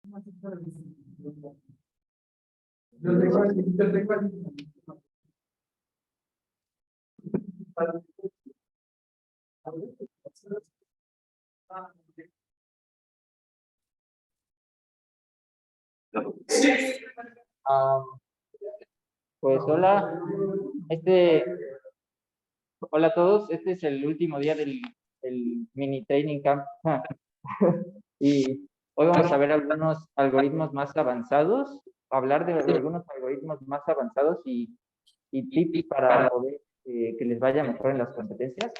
Ah, pues hola, este, hola a todos. Este es el último día del mini training camp y hoy vamos a ver algunos algoritmos más avanzados, hablar de algunos algoritmos más avanzados y tips para poder que les vaya mejor en las competencias.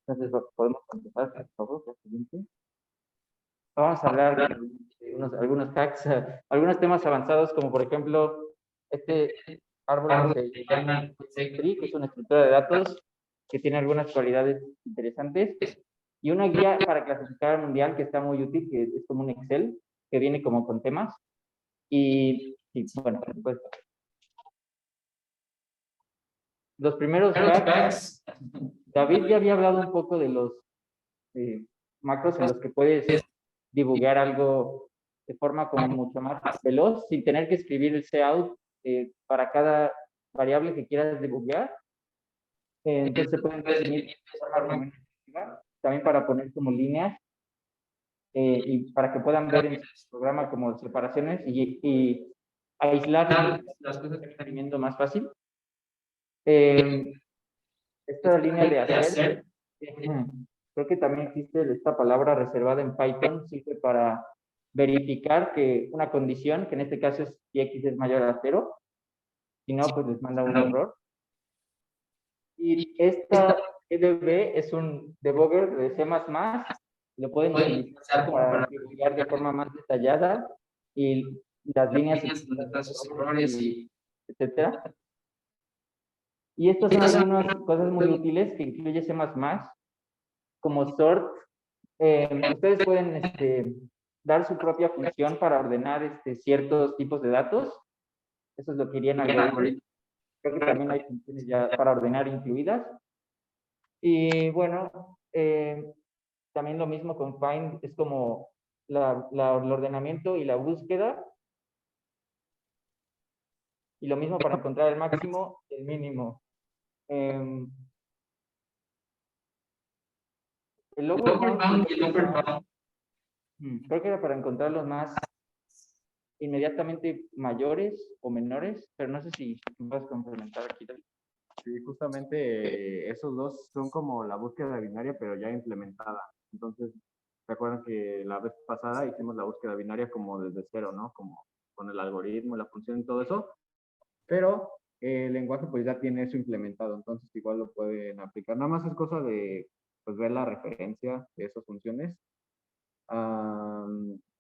Entonces podemos empezar, por favor, la siguiente. Vamos a hablar de algunos hacks, algunos temas avanzados, como por ejemplo este árbol que se llama Tree, que es una estructura de datos que tiene algunas cualidades interesantes, y una guía para clasificar mundial que está muy útil, que es como un Excel, que viene como con temas. Y bueno, pues los primeros hacks, David ya había hablado un poco de los macros en los que puedes dibujar algo de forma como mucho más veloz, sin tener que escribir el cout para cada variable que quieras dibujar. Entonces se pueden definir de forma como efectiva, también para poner como líneas y para que puedan ver en su programa como separaciones y aislar las cosas que están viendo más fácil. Esta línea de hacer, creo que también existe esta palabra reservada en Python, sirve para verificar que una condición, que en este caso es si x es mayor a 0, si no, pues les manda un error. Y esta EDB es un debugger de C++, lo pueden utilizar para dibujar de forma más detallada y las líneas errores y etcétera. Y estas son algunas cosas muy útiles que incluye C++, como sort. Ustedes pueden dar su propia función para ordenar ciertos tipos de datos. Eso es lo que iría en algoritmo. Creo que también hay funciones ya para ordenar incluidas. Y bueno, también lo mismo con find, es como el ordenamiento y la búsqueda. Y lo mismo para encontrar el máximo y el mínimo. El lower bound y el upper bound, creo que era para encontrar los más inmediatamente mayores o menores, pero no sé si vas a complementar aquí. Sí, justamente esos dos son como la búsqueda binaria, pero ya implementada. Entonces, ¿se acuerdan que la vez pasada hicimos la búsqueda binaria como desde cero, ¿no? Como con el algoritmo, la función y todo eso. Pero el lenguaje pues ya tiene eso implementado, entonces igual lo pueden aplicar. Nada más es cosa de pues ver la referencia de esas funciones.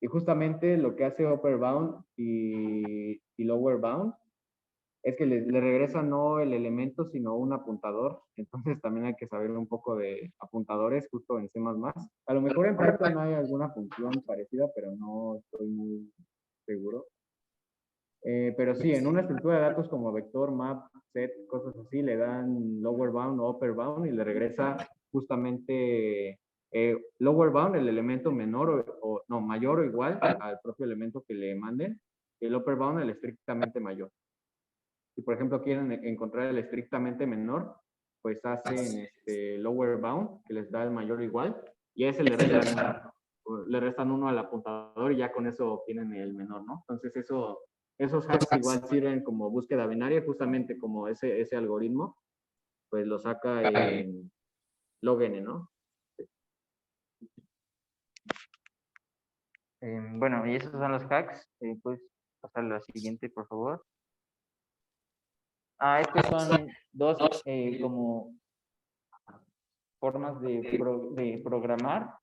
Y justamente lo que hace upper bound y lower bound es que le regresa no el elemento, sino un apuntador. Entonces también hay que saber un poco de apuntadores justo en C++. A lo mejor en Python hay alguna función parecida, pero no estoy muy seguro. Pero sí, en una estructura de datos como vector, map, set, cosas así, le dan lower bound o upper bound y le regresa justamente lower bound, el elemento menor no, mayor o igual al propio elemento que le manden, y el upper bound, el estrictamente mayor. Si, por ejemplo, quieren encontrar el estrictamente menor, pues hacen lower bound, que les da el mayor igual, y a ese le restan uno al apuntador y ya con eso obtienen el menor, ¿no? Entonces esos hacks igual sirven como búsqueda binaria, justamente como ese algoritmo, pues lo saca en log_n, ¿no? Bueno, y esos son los hacks. Puedes pasar a la siguiente, por favor. Estos son dos como formas de programar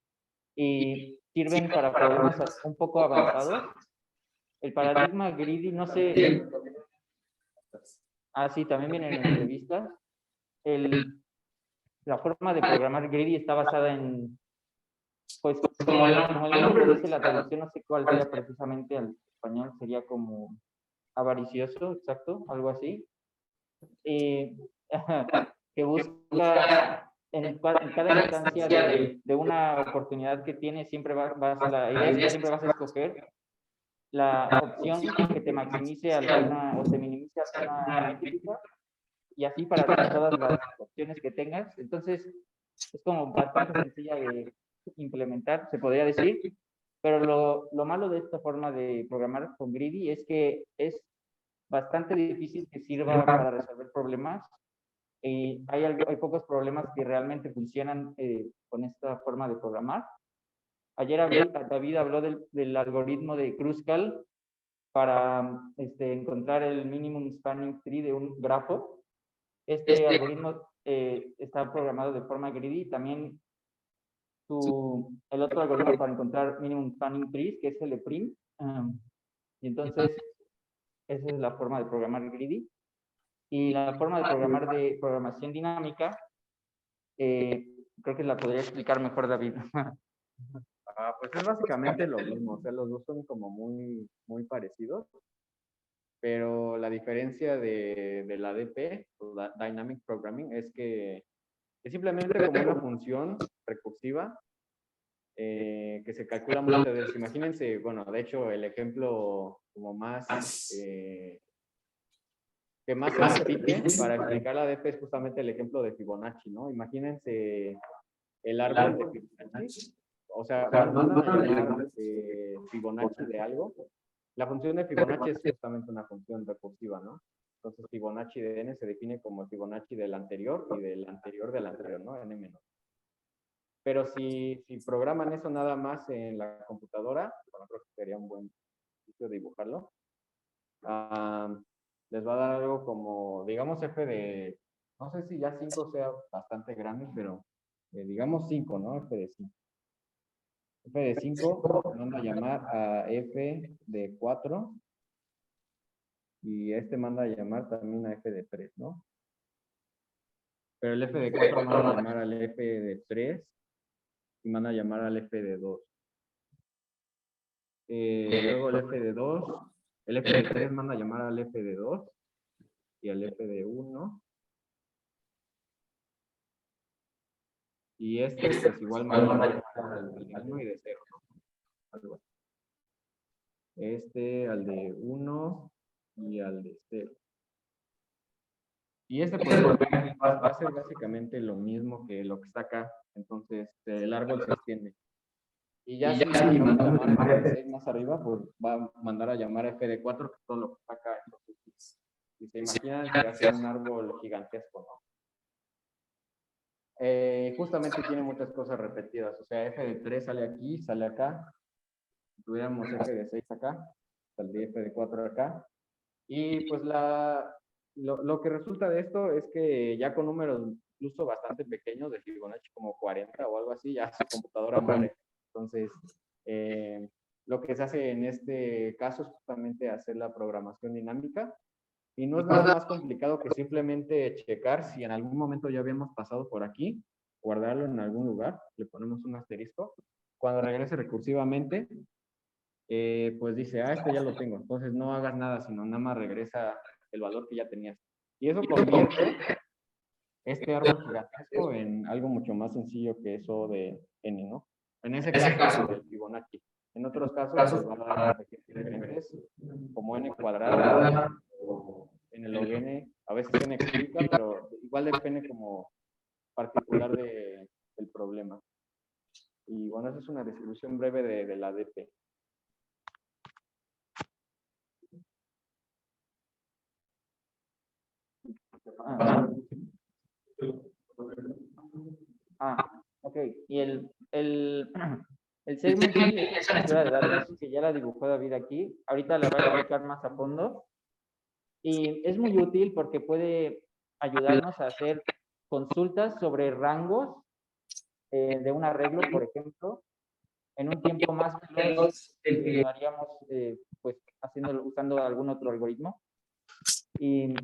y sirven para problemas un poco avanzados. El paradigma greedy, no sé. Sí, también vienen en entrevistas. La forma de programar greedy está basada en, pues, como el nombre lo dice, la traducción, no sé cuál sea precisamente al español, sería como avaricioso, exacto, algo así. Que busca en cada instancia de una oportunidad que tiene, siempre la idea es que siempre vas a escoger la opción que te maximice alguna o te minimice alguna métrica, y así para todas las opciones que tengas. Entonces, es como bastante sencilla de implementar, se podría decir, pero lo malo de esta forma de programar con Greedy es que es bastante difícil que sirva para resolver problemas, y hay pocos problemas que realmente funcionan con esta forma de programar. Ayer David habló del algoritmo de Kruskal para encontrar el minimum spanning tree de un grafo. Este algoritmo está programado de forma greedy. También el otro algoritmo para encontrar minimum spanning trees, que es el de prim. Y entonces, esa es la forma de programar greedy. Y la forma de programar de programación dinámica, creo que la podría explicar mejor David. Pues es básicamente lo mismo, o sea, los dos son como muy, muy parecidos, pero la diferencia de la DP, la Dynamic Programming, es que es simplemente como una función recursiva que se calcula muchas veces. Imagínense, bueno, de hecho, el ejemplo como más que más se repite para explicar la DP es justamente el ejemplo de Fibonacci, ¿no? Imagínense el árbol de Fibonacci. O sea, cuando mandan a llamar Fibonacci de algo, la función de Fibonacci es justamente una función recursiva, ¿no? Entonces, Fibonacci de n se define como Fibonacci del anterior y del anterior, ¿no? N menos. Pero si programan eso nada más en la computadora, bueno, creo que sería un buen sitio de dibujarlo. Les va a dar algo como, digamos, f de, no sé si ya 5 sea bastante grande, pero digamos 5, ¿no? F de 5. F de 5 manda a llamar a F de 4 y este manda a llamar también a F de 3, ¿no? Pero el F de 4 manda a llamar al F de 3 y manda a llamar al F de 2. Luego el F de 2, el F de 3 manda a llamar al F de 2 y al F de 1. Y este, pues igual manda a llamar al 1 y de 0, ¿no? Este al de 1 y al de 0. Y este pues, va a ser básicamente lo mismo que lo que está acá. Entonces, el árbol se extiende. Y ya si mandamos a llamar a F de 6 más arriba, pues va a mandar a llamar a F de 4, que es todo lo que está acá. Entonces, si se imaginan que va a ser un árbol gigantesco, ¿no? Justamente tiene muchas cosas repetidas. O sea, F de 3 sale aquí, sale acá. Si tuviéramos F de 6 acá, saldría F de 4 acá. Y pues lo que resulta de esto es que ya con números incluso bastante pequeños de Fibonacci, como 40 o algo así, ya su computadora muere. Entonces, lo que se hace en este caso es justamente hacer la programación dinámica. Y no es nada más complicado que simplemente checar si en algún momento ya habíamos pasado por aquí, guardarlo en algún lugar, le ponemos un asterisco. Cuando regrese recursivamente, pues dice, este ya lo tengo. Entonces no hagas nada, sino nada más regresa el valor que ya tenías. Y eso convierte este árbol gigantesco en algo mucho más sencillo que eso de n, ¿no? En ese caso, del Fibonacci. En otros casos, pues van a dar diferentes, como n cuadrada o n log n. A veces n explica, pero igual depende como particular del problema. Y bueno, esa es una descripción breve de la DP. Ok. Y el segment tree es una estructura de datos que ya la dibujó David aquí. Ahorita la voy a explicar más a fondo. Y es muy útil porque puede ayudarnos a hacer consultas sobre rangos de un arreglo, por ejemplo, en un tiempo más veloz del que lo haríamos pues usando algún otro algoritmo. Y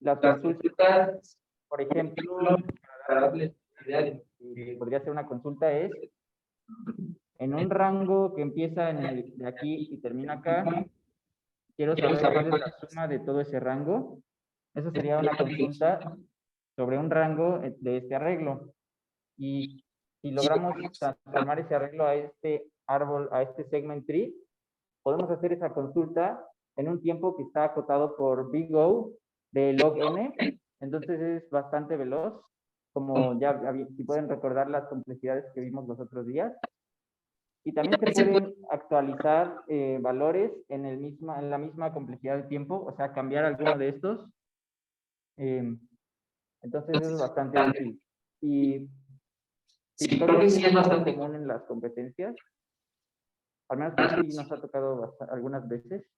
las consultas, por ejemplo, para darles idea de que podría ser una consulta, es en un rango que empieza de aquí y termina acá, quiero saber cuál es la suma de todo ese rango. Eso sería una consulta sobre un rango de este arreglo. Y si logramos transformar ese arreglo a este árbol, a este segment tree, podemos hacer esa consulta en un tiempo que está acotado por big O de log n, entonces es bastante veloz, como ya si pueden recordar las complejidades que vimos los otros días. Y también se pueden actualizar valores en la misma complejidad de tiempo, o sea, cambiar alguno de estos. Entonces eso es bastante útil. Y creo que sí es bastante común en las competencias. Al menos que sí nos ha tocado algunas veces.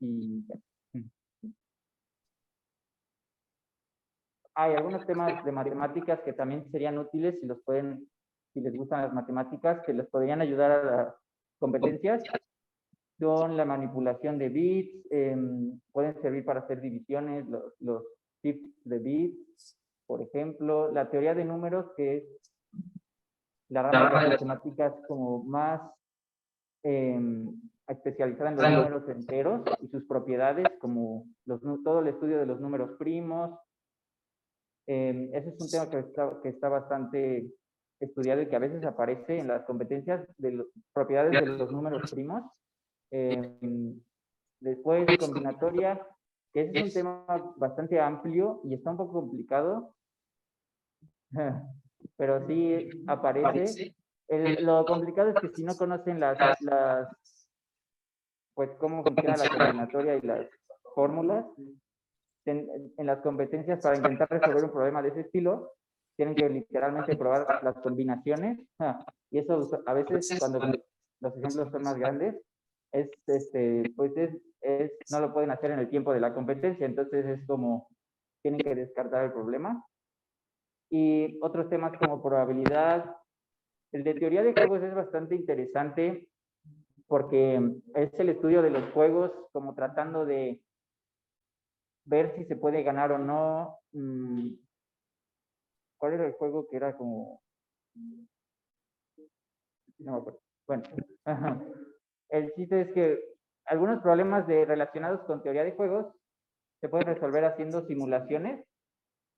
Y hay algunos temas de matemáticas que también serían útiles si les gustan las matemáticas, que les podrían ayudar a las competencias. Son la manipulación de bits, pueden servir para hacer divisiones, los tips de bits, por ejemplo, la teoría de números, que es la rama de las matemáticas como más especializada en los números enteros y sus propiedades, como todo el estudio de los números primos. Ese es un tema que está bastante estudiado y que a veces aparece en las competencias de las propiedades de los números primos. Después, combinatoria, que ese es un tema bastante amplio y está un poco complicado, pero sí aparece. Lo complicado es que si no conocen pues cómo funciona la combinatoria y las fórmulas, en las competencias para intentar resolver un problema de ese estilo, tienen que literalmente probar las combinaciones, y eso a veces cuando los ejemplos son más grandes, no lo pueden hacer en el tiempo de la competencia, entonces es como, tienen que descartar el problema. Y otros temas como probabilidad, el de teoría de juegos es bastante interesante porque es el estudio de los juegos como tratando de ver si se puede ganar o no. ¿Cuál era el juego que era como? No me acuerdo. Bueno, el chiste es que algunos problemas relacionados con teoría de juegos se pueden resolver haciendo simulaciones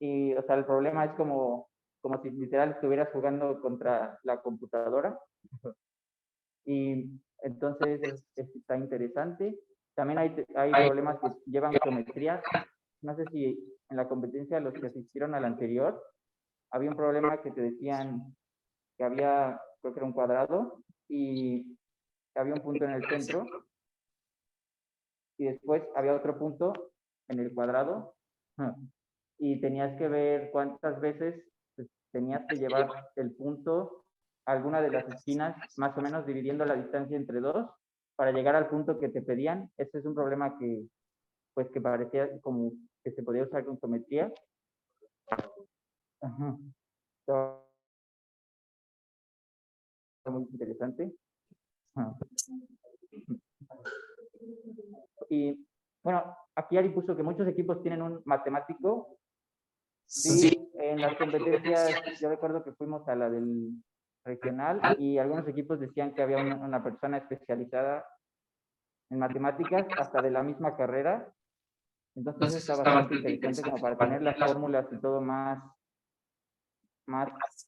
y, o sea, el problema es como si literal estuvieras jugando contra la computadora. Y entonces está interesante. También hay problemas que llevan geometría. No sé si en la competencia los que asistieron al anterior, había un problema que te decían que había, creo que era un cuadrado, y había un punto en el centro, y después había otro punto en el cuadrado, y tenías que ver cuántas veces pues, tenías que llevar el punto a alguna de las esquinas, más o menos dividiendo la distancia entre dos, para llegar al punto que te pedían. Ese es un problema pues, que parecía como que se podía usar con geometría. Está muy interesante. Y bueno, aquí Ari puso que muchos equipos tienen un matemático. Sí, en las competencias, yo recuerdo que fuimos a la del regional y algunos equipos decían que había una persona especializada en matemáticas, hasta de la misma carrera. Entonces eso está bastante interesante como para tener las fórmulas y todo más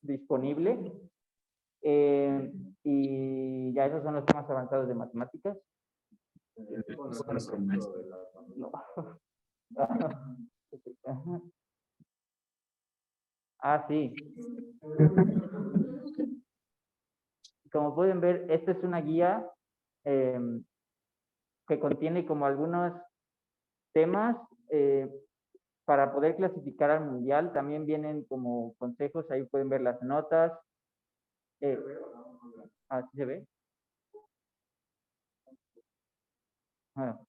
disponible. Y ya esos son los temas avanzados de matemáticas. No. Ah, sí. Como pueden ver, esta es una guía que contiene como algunos temas para poder clasificar al mundial. También vienen como consejos, ahí pueden ver las notas. ¿Así se ve? Ah.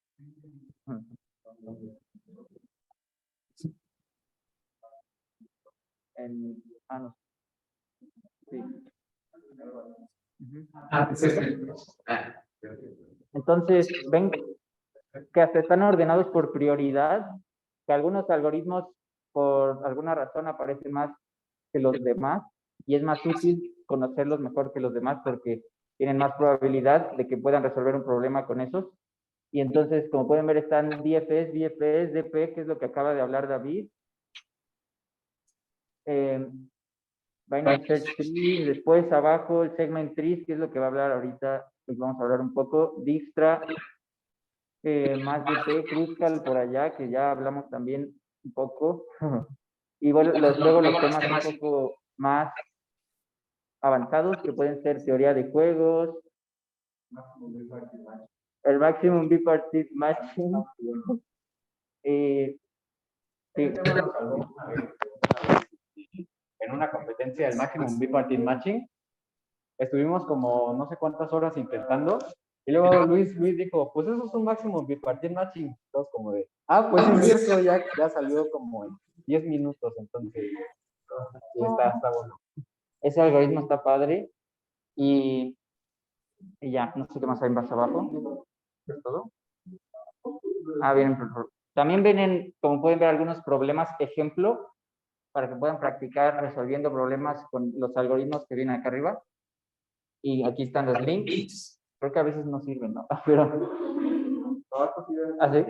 No. Sí. Entonces, ven que hasta están ordenados por prioridad, que algunos algoritmos por alguna razón aparecen más que los demás y es más útil conocerlos mejor que los demás porque tienen más probabilidad de que puedan resolver un problema con esos. Y entonces, como pueden ver, están DFS, BFS, DP, que es lo que acaba de hablar David. Binary Search Tree, después abajo el Segment Trees, que es lo que va a hablar ahorita pues vamos a hablar un poco. Dijkstra, más de T, Kruskal por allá, que ya hablamos también un poco. Y bueno, luego los temas un poco más avanzados, que pueden ser teoría de juegos, el Maximum Bipartite Matching. Sí. En una competencia del Maximum Bipartite Matching, estuvimos como no sé cuántas horas intentando, y luego Luis dijo, pues eso es un Maximum Bipartite Matching. Todos como de, pues es cierto, ya salió como en 10 minutos, entonces sí, está bueno. Ese algoritmo está padre, y ya, no sé qué más hay más abajo. ¿Es todo? Bien. También vienen, como pueden ver, algunos problemas ejemplo para que puedan practicar resolviendo problemas con los algoritmos que vienen acá arriba. Y aquí están los links. Creo que a veces no sirven, ¿no? Pero... ¿Ah, sí?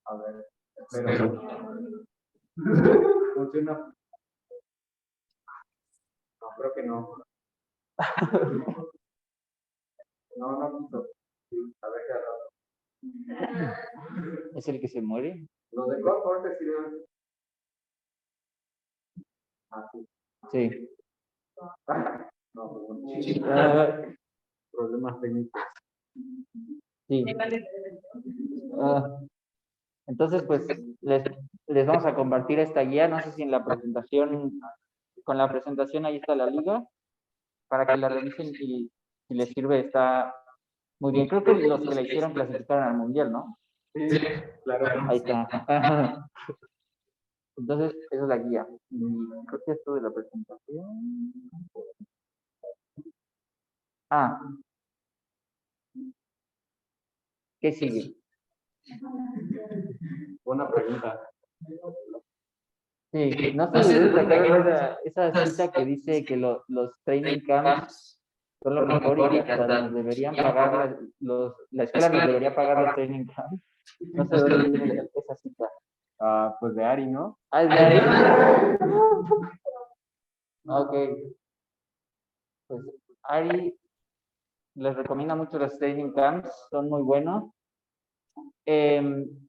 A ver, espero. Funciona. No, creo que no. No. A ver qué rato. ¿Es el que se muere? Los de Code sirven. Sí. Sí. No, problemas técnicos. Sí. Entonces, pues, les vamos a compartir esta guía. No sé si en la presentación, con la presentación ahí está la liga, para que la revisen y si les sirve está muy bien. Creo que los que la hicieron clasificaron al mundial, ¿no? Sí, claro. Ahí está. Entonces, esa es la guía. Y creo que esto de la presentación. ¿Qué sigue? Buena pregunta. Sí, no sé si recuerdan esa cita que dice que los training camps son lo mejor y que hasta nos deberían pagar, la escuela nos debería pagar los training camps. No sé de dónde viene esa cita. Pues de Ari, ¿no? ¿Es de Ari? Ok. Pues Ari les recomienda mucho los training camps, son muy buenos. El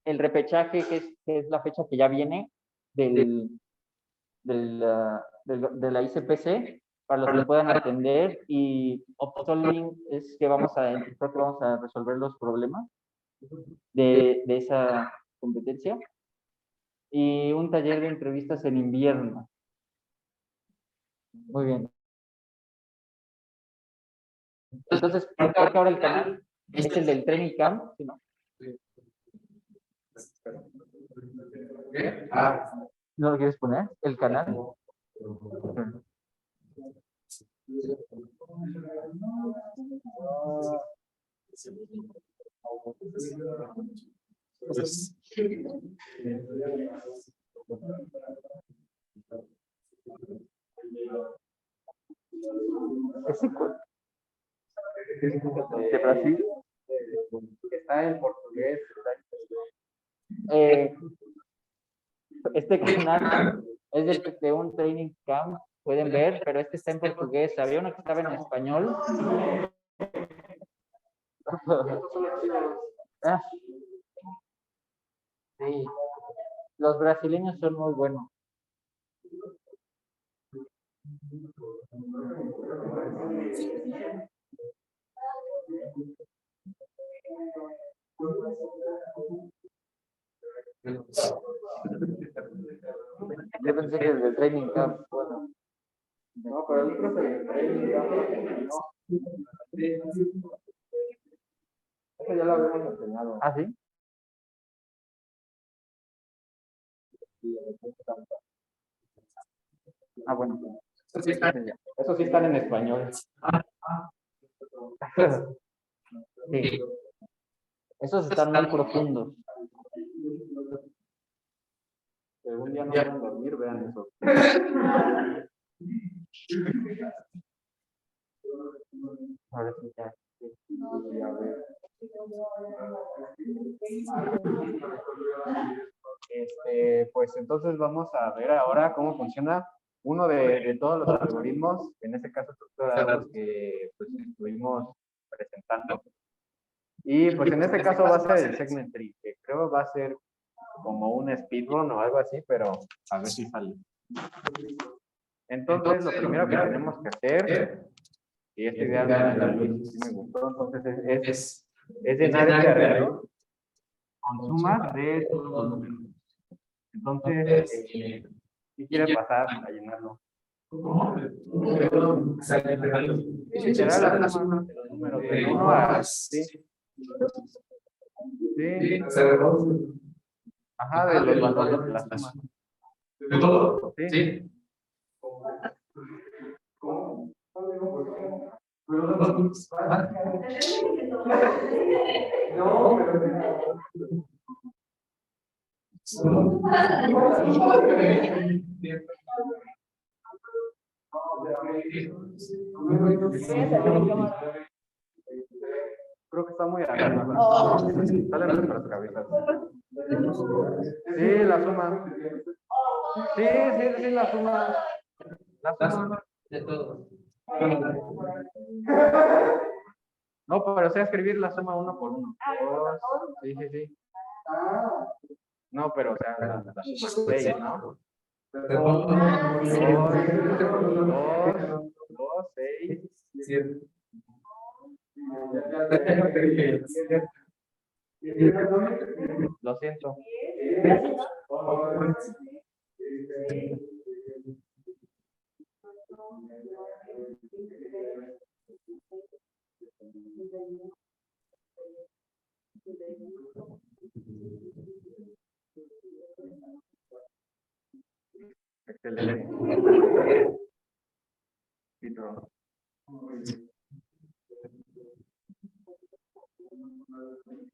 repechaje, que es la fecha que ya viene de la ICPC, para los que puedan atender, y upsolving es que creo que vamos a resolver los problemas de esa competencia, y un taller de entrevistas en invierno. Muy bien. Entonces, creo que ahora el canal es el del Training Camp, ¿sí, no? ¿No lo quieres poner? ¿El canal? ¿Ese de Brasil? Está en portugués. Este canal es de un training camp, pueden ver, pero este está en portugués. Había uno que estaba en español. Sí, los brasileños son muy buenos. Yo pensé que desde el training camp, bueno. No, pero el otro es el training camp. No. Eso ya lo habíamos enseñado. ¿Ah, sí? Bueno. Eso sí están en español. Sí. Esos están muy profundos. Si algún día no pueden dormir, vean eso. Ahora sí, ya. Pues entonces vamos a ver ahora cómo funciona uno de todos los algoritmos, en este caso estructura de datos que pues, estuvimos presentando. Y pues en este caso va a ser el segment tree, que creo va a ser como un speedrun o algo así, pero a ver si sale. Entonces, lo primero que tenemos que hacer, y esta idea me la Luis, sí me gustó, entonces es llenar este arreglo con sumas de todos los números. Entonces, ¿qué quiere pasar a llenarlo? Literal la suma de los números de 1 a... Sí. Sí. Ajá, de los valores de la suma. ¿De todo? Sí. Creo que está muy arriba. Sale en nuestras cabezas. Sí, la suma. Sí, la suma. La suma. De todo. No, pero sé escribir la suma uno por uno. Sí. No, pero o sea, la suma 6, ¿no? 2, 6, 7. Lo siento. Excelente.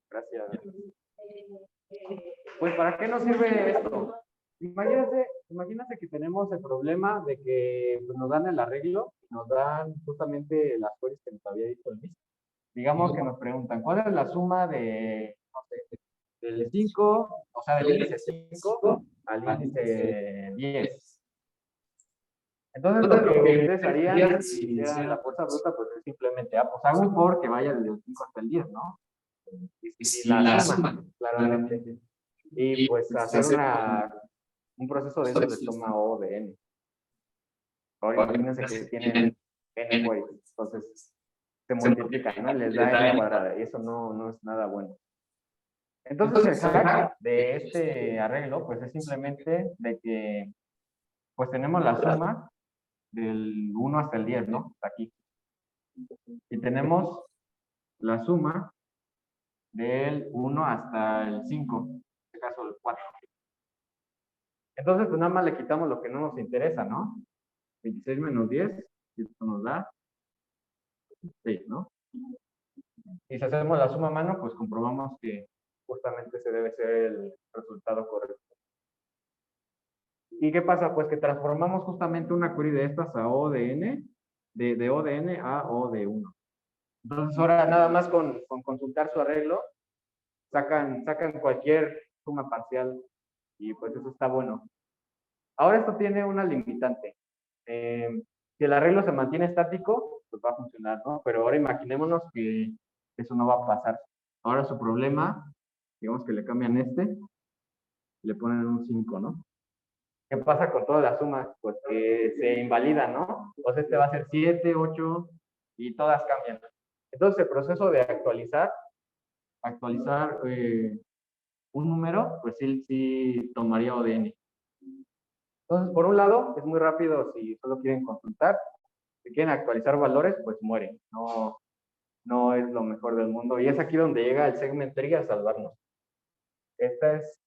Gracias. Pues, ¿para qué nos sirve esto? Imagínate que tenemos el problema de que pues, nos dan el arreglo, nos dan justamente las queries que nos había dicho el mismo. Digamos que nos preguntan, ¿cuál es la suma de, no sé, del 5, o sea, del índice 5 al índice 10? Entonces, lo que ustedes harían si hicieran la fuerza bruta, pues es simplemente, pues hago un for que vaya desde el 5 hasta el 10, ¿no? Y la suma, claramente. Y pues hacer un proceso de eso les toma O de N. Ahora imagínense que tienen N queries, entonces se multiplican, ¿no? Les da N cuadrada, y eso no es nada bueno. Entonces el hack de este arreglo, pues es simplemente de que, pues tenemos la suma del 1 hasta el 10, ¿no? Aquí. Y tenemos la suma del 1 hasta el 5, en este caso el 4. Entonces, pues nada más le quitamos lo que no nos interesa, ¿no? 26 menos 10, y esto nos da 6, ¿no? Y si hacemos la suma a mano, pues comprobamos que justamente ese debe ser el resultado correcto. ¿Y qué pasa? Pues que transformamos justamente una query de estas a O de N, de O de N a O de 1. Entonces ahora nada más con consultar su arreglo, sacan cualquier suma parcial y pues eso está bueno. Ahora esto tiene una limitante. Si el arreglo se mantiene estático, pues va a funcionar, ¿no? Pero ahora imaginémonos que eso no va a pasar. Ahora su problema, digamos que le cambian le ponen un 5, ¿no? ¿Qué pasa con todas las sumas? Pues que se invalidan, ¿no? Entonces este va a ser 7, 8 y todas cambian. Entonces el proceso de actualizar un número, pues sí tomaría O de N. Entonces, por un lado, es muy rápido si solo quieren consultar. Si quieren actualizar valores, pues mueren. No es lo mejor del mundo. Y es aquí donde llega el segment tree a salvarnos. Esta es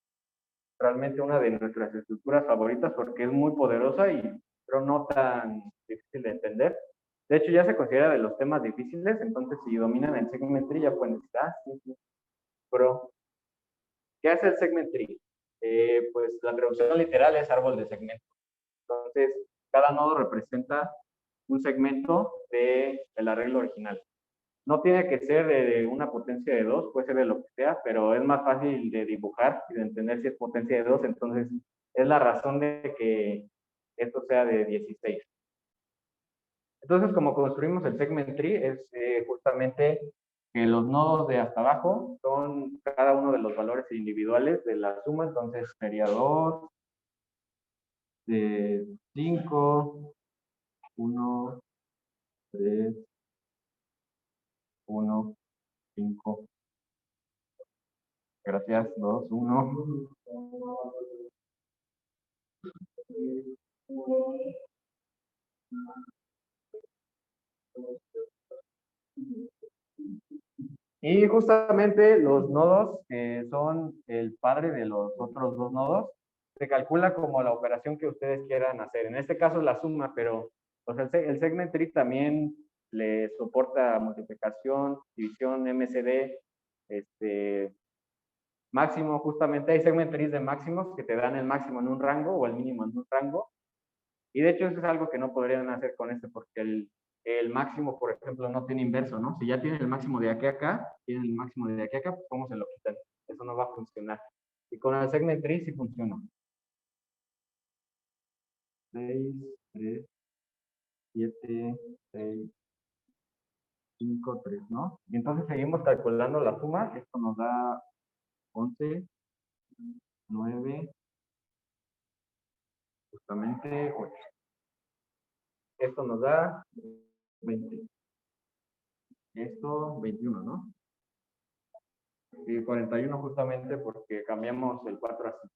realmente una de nuestras estructuras favoritas porque es muy poderosa pero no tan difícil de entender. De hecho, ya se considera de los temas difíciles, entonces si dominan el segment tree ya pueden decir, sí. Pero, ¿qué hace el segment tree? Pues la traducción literal es árbol de segmentos. Entonces, cada nodo representa un segmento del arreglo original. No tiene que ser de una potencia de 2, puede ser de lo que sea, pero es más fácil de dibujar y de entender si es potencia de 2. Entonces, es la razón de que esto sea de 16. Entonces, como construimos el segment tree, es justamente que los nodos de hasta abajo son cada uno de los valores individuales de la suma, entonces sería 2, 5, 1, 3, 1, 5. Gracias, 2, 1. Y justamente los nodos que son el padre de los otros dos nodos, se calcula como la operación que ustedes quieran hacer. En este caso la suma, pero pues el segment tree también le soporta multiplicación, división, MCD, máximo, justamente hay segment trees de máximos que te dan el máximo en un rango o el mínimo en un rango. Y de hecho eso es algo que no podrían hacer con este porque el máximo, por ejemplo, no tiene inverso, ¿no? Si ya tienen el máximo de aquí a acá, tienen el máximo de aquí a acá, pues ¿cómo se lo quitan? Eso no va a funcionar. Y con el segment tree sí funciona. 6, 3, 7, 6, 5, 3, ¿no? Y entonces seguimos calculando la suma. Esto nos da 11, 9, justamente 8. Esto nos da 20. Esto 21, ¿no? Y 41 justamente porque cambiamos el 4 así.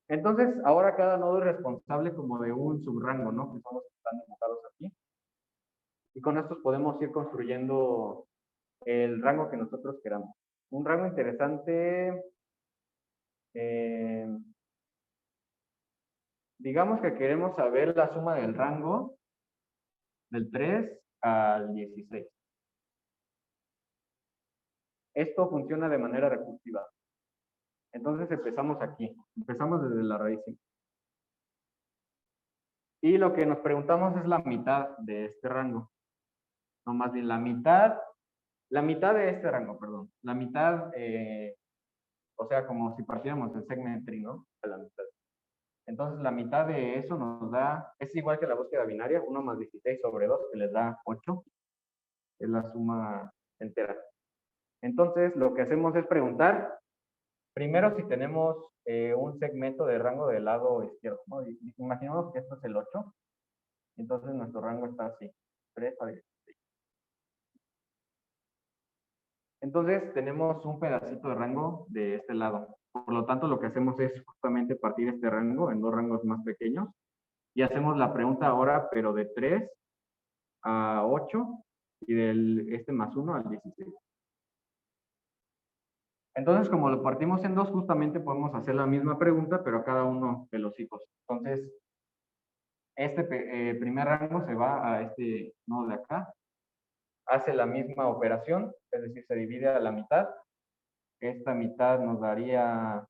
Entonces, ahora cada nodo es responsable como de un subrango, ¿no? Que son los que están dibujados aquí. Y con estos podemos ir construyendo el rango que nosotros queramos. Un rango interesante, digamos que queremos saber la suma del rango del 3 al 16. Esto funciona de manera recursiva. Entonces empezamos aquí, empezamos desde la raíz. Y lo que nos preguntamos es la mitad de este rango. No, más bien la mitad de este rango, perdón. La mitad, o sea, como si partiéramos del segment tree, ¿no? A la mitad. Entonces, la mitad de eso nos da, es igual que la búsqueda binaria, 1 más 16 sobre 2, que les da 8. Es la suma entera. Entonces, lo que hacemos es preguntar, primero si tenemos un segmento de rango del lado izquierdo, ¿no? Imaginemos que esto es el 8. Entonces, nuestro rango está así, 3 a 10. Entonces tenemos un pedacito de rango de este lado. Por lo tanto, lo que hacemos es justamente partir este rango en dos rangos más pequeños y hacemos la pregunta ahora, pero de 3 a 8 y del este más 1 al 16. Entonces, como lo partimos en dos, justamente podemos hacer la misma pregunta, pero a cada uno de los hijos. Entonces, este primer rango se va a este nodo de acá, hace la misma operación, es decir, se divide a la mitad. Esta mitad nos daría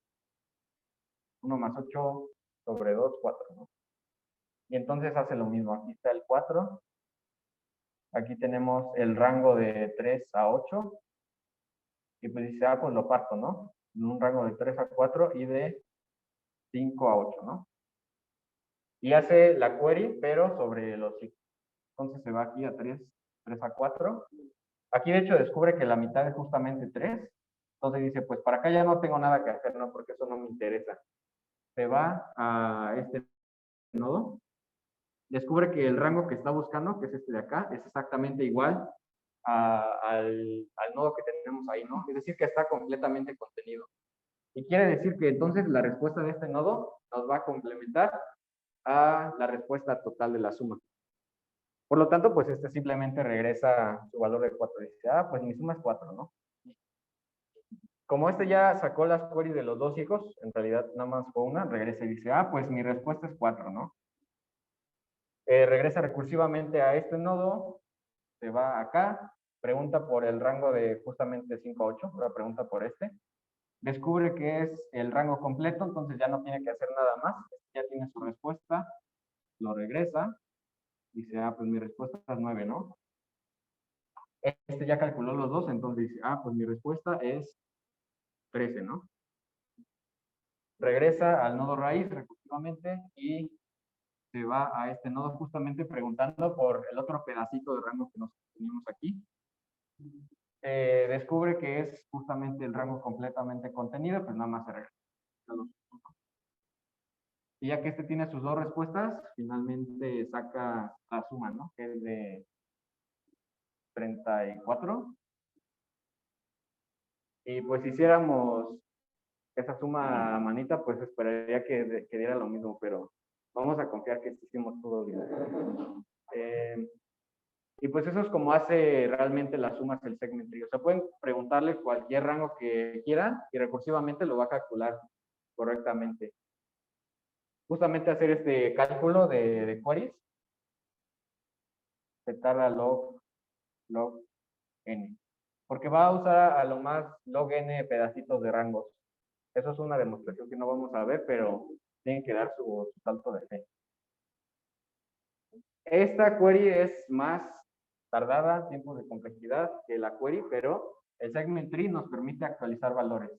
1 más 8 sobre 2, 4, ¿no? Y entonces hace lo mismo. Aquí está el 4. Aquí tenemos el rango de 3 a 8. Y pues dice, pues lo parto, ¿no? En un rango de 3 a 4 y de 5 a 8, ¿no? Y hace la query, pero sobre los ciclos. Entonces se va aquí a 3 a 4. Aquí de hecho descubre que la mitad es justamente 3. Entonces dice, pues para acá ya no tengo nada que hacer, ¿no? Porque eso no me interesa. Se va a este nodo. Descubre que el rango que está buscando, que es este de acá, es exactamente igual al nodo que tenemos ahí, ¿no? Es decir, que está completamente contenido. Y quiere decir que entonces la respuesta de este nodo nos va a complementar a la respuesta total de la suma. Por lo tanto, pues este simplemente regresa su valor de 4. Dice, pues mi suma es 4, ¿no? Como este ya sacó las queries de los dos hijos, en realidad nada más fue una, regresa y dice, pues mi respuesta es 4, ¿no? Regresa recursivamente a este nodo, se va acá, pregunta por el rango de justamente 5 a 8, ahora pregunta por este, descubre que es el rango completo, entonces ya no tiene que hacer nada más, ya tiene su respuesta, lo regresa, dice, pues mi respuesta es 9, ¿no? Este ya calculó los dos, entonces dice, pues mi respuesta es 13, ¿no? Regresa al nodo raíz recursivamente y se va a este nodo justamente preguntando por el otro pedacito de rango que nos tenemos aquí. Descubre que es justamente el rango completamente contenido, pues nada más se regresa a los puntos. Y ya que este tiene sus dos respuestas, finalmente saca la suma, ¿no? Que es de 34. Y pues si hiciéramos esa suma a manita, pues esperaría que diera lo mismo, pero vamos a confiar que hicimos todo bien. Y pues eso es como hace realmente las sumas el segment tree. O sea, pueden preguntarle cualquier rango que quieran y recursivamente lo va a calcular correctamente. Justamente hacer este cálculo de queries se tarda log n. Porque va a usar a lo más log n pedacitos de rangos. Eso es una demostración que no vamos a ver, pero tienen que dar su salto de fe. Esta query es más tardada, tiempo de complejidad que la query, pero el segment tree nos permite actualizar valores.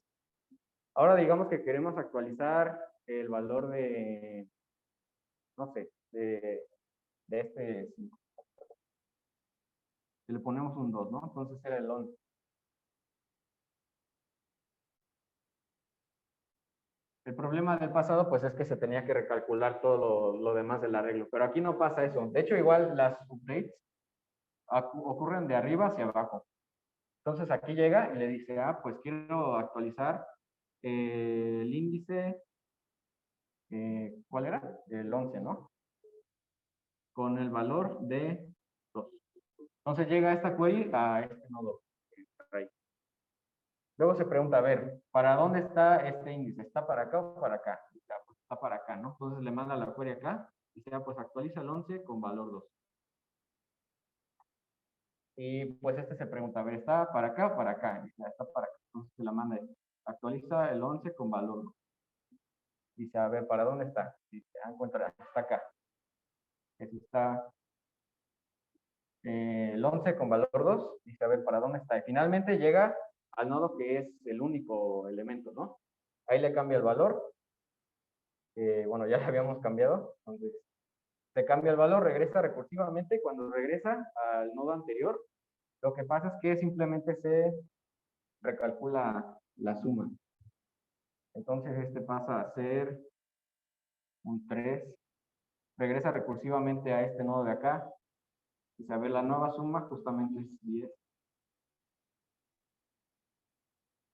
Ahora digamos que queremos actualizar el valor de, no sé, de este 5. Le ponemos un 2, ¿no? Entonces era el 11. El problema del pasado, pues es que se tenía que recalcular todo lo demás del arreglo, pero aquí no pasa eso. De hecho, igual las updates ocurren de arriba hacia abajo. Entonces aquí llega y le dice, pues quiero actualizar el índice, ¿cuál era? El 11, ¿no? Con el valor de 2. Entonces llega esta query a este nodo. Luego se pregunta, a ver, ¿para dónde está este índice? ¿Está para acá o para acá? Pues está para acá, ¿no? Entonces le manda la query acá y dice, pues actualiza el 11 con valor 2. Y pues este se pregunta, a ver, ¿está para acá o para acá? Dice, está para acá. Entonces se la manda, actualiza el 11 con valor 2. Dice, a ver, ¿para dónde está? Dice, encuentra, está acá. Está el 11 con valor 2. Dice, a ver, ¿para dónde está? Y finalmente llega al nodo que es el único elemento, ¿no? Ahí le cambia el valor. Bueno, ya le habíamos cambiado. Entonces, se cambia el valor, regresa recursivamente. Cuando regresa al nodo anterior, lo que pasa es que simplemente se recalcula la suma. Entonces, este pasa a ser un 3. Regresa recursivamente a este nodo de acá. Y se ve la nueva suma, justamente es 10.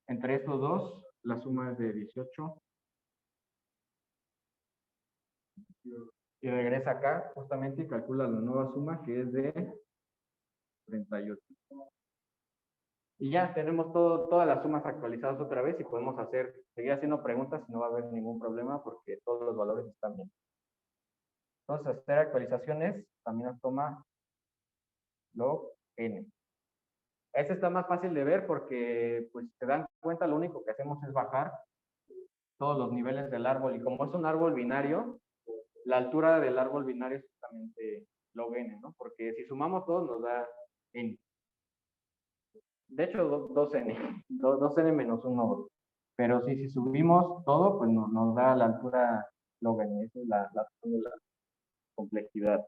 Entre estos dos, la suma es de 18. Y regresa acá, justamente, y calcula la nueva suma, que es de 38. Y ya tenemos todas las sumas actualizadas otra vez y podemos seguir haciendo preguntas y no va a haber ningún problema porque todos los valores están bien. Entonces, hacer actualizaciones también nos toma log n. Este está más fácil de ver porque, pues, si se dan cuenta, lo único que hacemos es bajar todos los niveles del árbol. Y como es un árbol binario, la altura del árbol binario es justamente log n, ¿no? Porque si sumamos todos nos da n. De hecho, 2n, 2n menos 1. Pero si subimos todo, pues nos da la altura log n. Esa es la complejidad.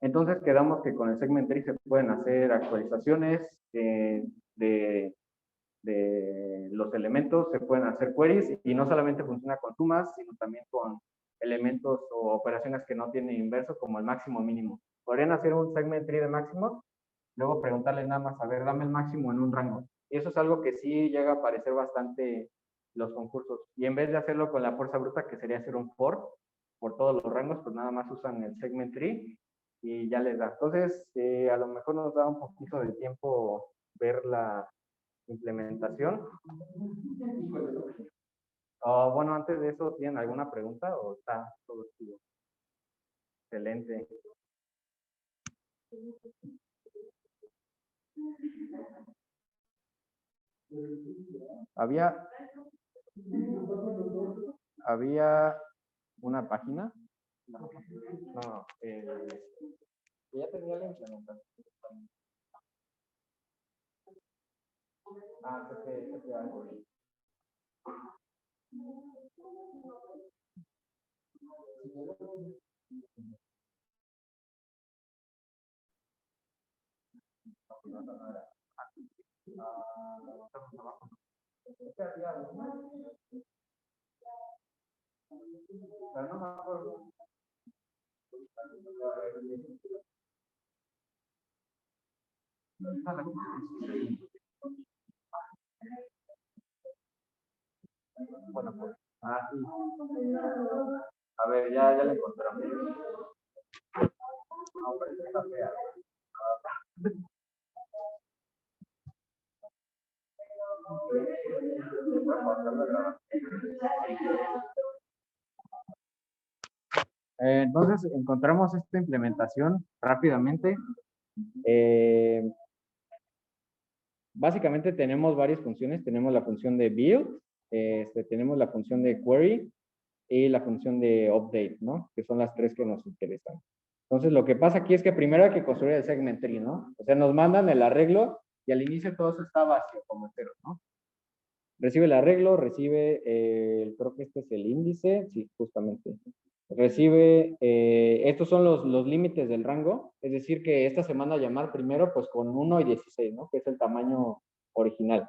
Entonces quedamos que con el segment tree se pueden hacer actualizaciones de los elementos, se pueden hacer queries y no solamente funciona con sumas, sino también con elementos o operaciones que no tienen inverso como el máximo mínimo. Podrían hacer un segment tree de máximo, luego preguntarle nada más, a ver, dame el máximo en un rango. Y eso es algo que sí llega a aparecer bastante los concursos. Y en vez de hacerlo con la fuerza bruta, que sería hacer un for por todos los rangos, pues nada más usan el segment tree y ya les da. Entonces, a lo mejor nos da un poquito de tiempo ver la implementación. Bueno, antes de eso, ¿tienen alguna pregunta o está todo chido? Excelente. Había una página. No, ya tenía la implementación. Algo. Bueno, pues, sí. A ver, ya la encontramos. No, pero está fea. Entonces encontramos esta implementación rápidamente. Básicamente tenemos varias funciones. Tenemos la función de build, tenemos la función de query y la función de update, ¿no? Que son las tres que nos interesan. Entonces lo que pasa aquí es que primero hay que construir el segment tree, ¿no? O sea, nos mandan el arreglo y al inicio todo eso está vacío, como cero, ¿no? Recibe el arreglo, recibe, creo que este es el índice, sí, justamente. Recibe, estos son los límites del rango, es decir, que esta se manda a llamar primero pues con 1 y 16, ¿no? Que es el tamaño original.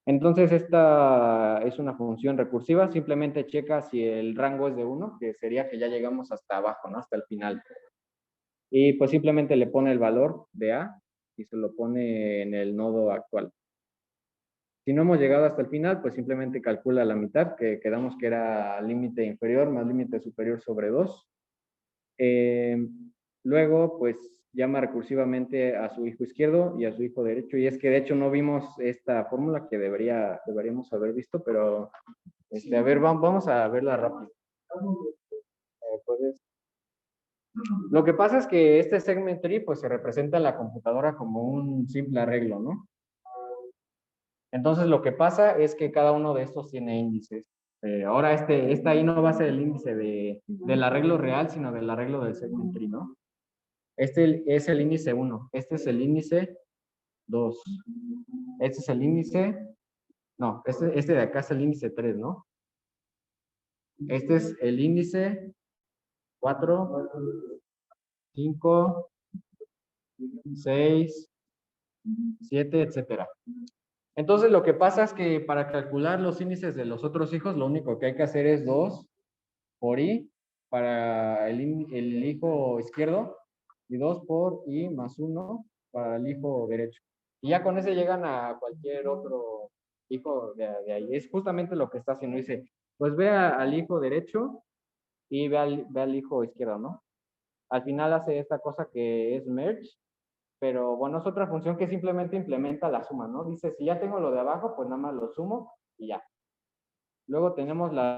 Entonces esta es una función recursiva, simplemente checa si el rango es de 1, que sería que ya llegamos hasta abajo, ¿no? Hasta el final. Y pues simplemente le pone el valor de A y se lo pone en el nodo actual. Si no hemos llegado hasta el final, pues simplemente calcula la mitad, que quedamos que era límite inferior más límite superior sobre 2. Luego, pues llama recursivamente a su hijo izquierdo y a su hijo derecho. Y es que de hecho no vimos esta fórmula que deberíamos haber visto, pero a ver, vamos a verla rápido. Lo que pasa es que este segment tree pues se representa en la computadora como un simple arreglo, ¿no? Entonces lo que pasa es que cada uno de estos tiene índices. Ahora esta ahí no va a ser el índice del arreglo real, sino del arreglo del segment tree, ¿no? Este es el índice 1, este es el índice 2, este es el índice, no, este de acá es el índice 3, ¿no? Este es el índice 4, 5, 6, 7, etcétera. Entonces lo que pasa es que para calcular los índices de los otros hijos, lo único que hay que hacer es 2 por i para el hijo izquierdo y 2 por i más 1 para el hijo derecho. Y ya con ese llegan a cualquier otro hijo de ahí. Es justamente lo que está haciendo. Dice, pues ve al hijo derecho y ve al hijo izquierdo, ¿no? Al final hace esta cosa que es merge, pero bueno, es otra función que simplemente implementa la suma, ¿no? Dice, si ya tengo lo de abajo, pues nada más lo sumo y ya. Luego tenemos la